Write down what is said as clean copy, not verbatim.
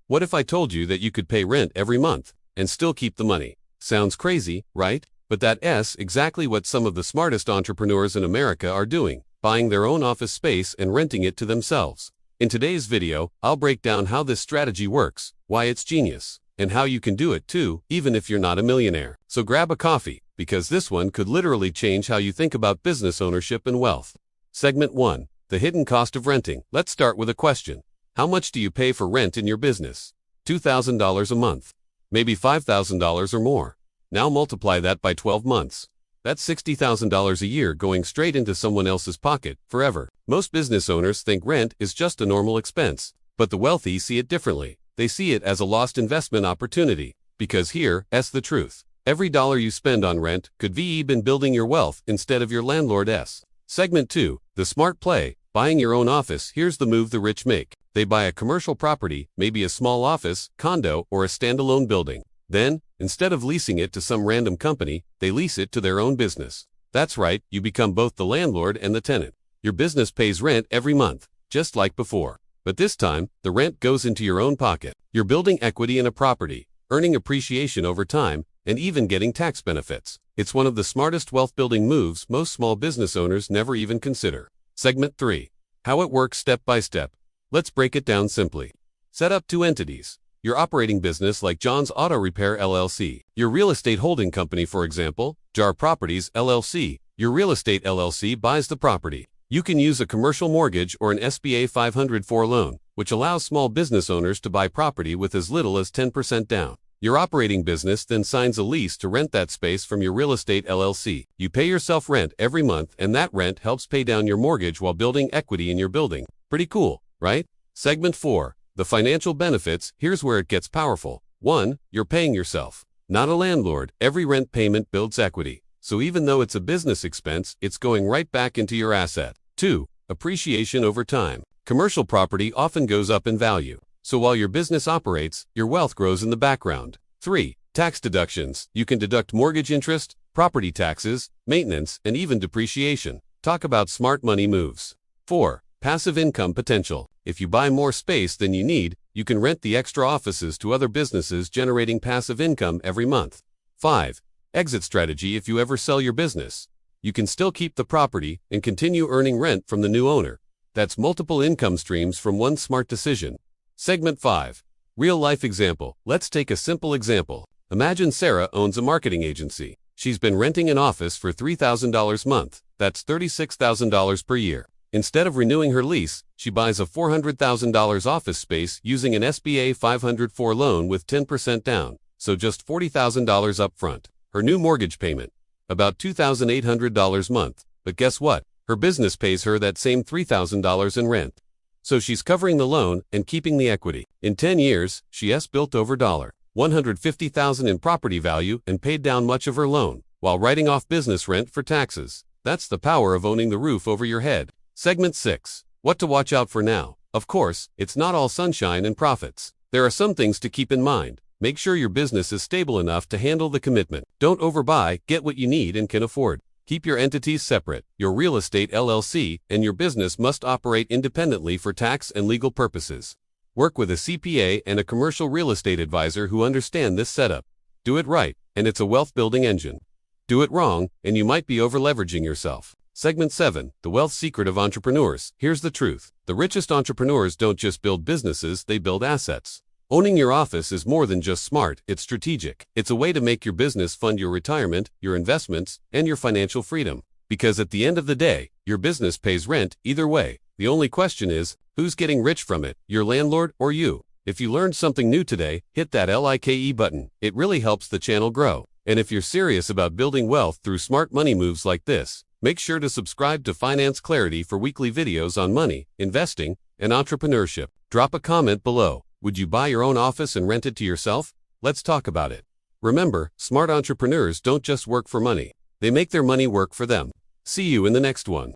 What if I told you that you could pay rent every month and still keep the money? Sounds crazy, right? But that's exactly what some of the smartest entrepreneurs in America are doing, buying their own office space and renting it to themselves. In today's video, I'll break down how this strategy works, why it's genius, and how you can do it too, even if you're not a millionaire. So grab a coffee, because this one could literally change how you think about business ownership and wealth. Segment 1. The hidden cost of renting. Let's start with a question. How much do you pay for rent in your business? $2,000 a month. Maybe $5,000 or more. Now multiply that by 12 months. That's $60,000 a year going straight into someone else's pocket, forever. Most business owners think rent is just a normal expense, but the wealthy see it differently. They see it as a lost investment opportunity. Because here's the truth. Every dollar you spend on rent could be been building your wealth instead of your landlord's. Segment 2. The smart play. Buying your own office. Here's the move the rich make. They buy a commercial property, maybe a small office, condo, or a standalone building. Then, instead of leasing it to some random company, they lease it to their own business. That's right, you become both the landlord and the tenant. Your business pays rent every month, just like before. But this time, the rent goes into your own pocket. You're building equity in a property, earning appreciation over time, and even getting tax benefits. It's one of the smartest wealth-building moves most small business owners never even consider. Segment 3. How it works step by step. Let's break it down simply. Set up two entities. Your operating business like John's Auto Repair LLC. Your real estate holding company, for example, Jar Properties LLC. Your real estate LLC buys the property. You can use a commercial mortgage or an SBA 504 loan, which allows small business owners to buy property with as little as 10% down. Your operating business then signs a lease to rent that space from your real estate LLC. You pay yourself rent every month, and that rent helps pay down your mortgage while building equity in your building. Pretty cool, right? Segment 4. The financial benefits. Here's where it gets powerful. 1. You're paying yourself, not a landlord. Every rent payment builds equity. So even though it's a business expense, it's going right back into your asset. 2. Appreciation over time. Commercial property often goes up in value. So while your business operates, your wealth grows in the background. 3. Tax deductions. You can deduct mortgage interest, property taxes, maintenance, and even depreciation. Talk about smart money moves. 4. Passive income potential. If you buy more space than you need, you can rent the extra offices to other businesses, generating passive income every month. 5. Exit strategy. If you ever sell your business, you can still keep the property and continue earning rent from the new owner. That's multiple income streams from one smart decision. Segment 5. Real-life example. Let's take a simple example. Imagine Sarah owns a marketing agency. She's been renting an office for $3,000 a month. That's $36,000 per year. Instead of renewing her lease, she buys a $400,000 office space using an SBA 504 loan with 10% down, so just $40,000 up front. Her new mortgage payment, about $2,800 a month. But guess what? Her business pays her that same $3,000 in rent. So she's covering the loan and keeping the equity. In 10 years, she has built over $150,000 in property value and paid down much of her loan, while writing off business rent for taxes. That's the power of owning the roof over your head. Segment 6. What to watch out for now. Of course, it's not all sunshine and profits. There are some things to keep in mind. Make sure your business is stable enough to handle the commitment. Don't overbuy, get what you need and can afford. Keep your entities separate. Your real estate LLC and your business must operate independently for tax and legal purposes. Work with a CPA and a commercial real estate advisor who understand this setup. Do it right, and it's a wealth-building engine. Do it wrong, and you might be over-leveraging yourself. Segment 7. The wealth secret of entrepreneurs. Here's the truth. The richest entrepreneurs don't just build businesses, they build assets. Owning your office is more than just smart, it's strategic. It's a way to make your business fund your retirement, your investments, and your financial freedom. Because at the end of the day, your business pays rent either way. The only question is, who's getting rich from it, your landlord or you? If you learned something new today, hit that like button. It really helps the channel grow. And if you're serious about building wealth through smart money moves like this, make sure to subscribe to Finance Clarity for weekly videos on money, investing, and entrepreneurship. Drop a comment below. Would you buy your own office and rent it to yourself? Let's talk about it. Remember, smart entrepreneurs don't just work for money. They make their money work for them. See you in the next one.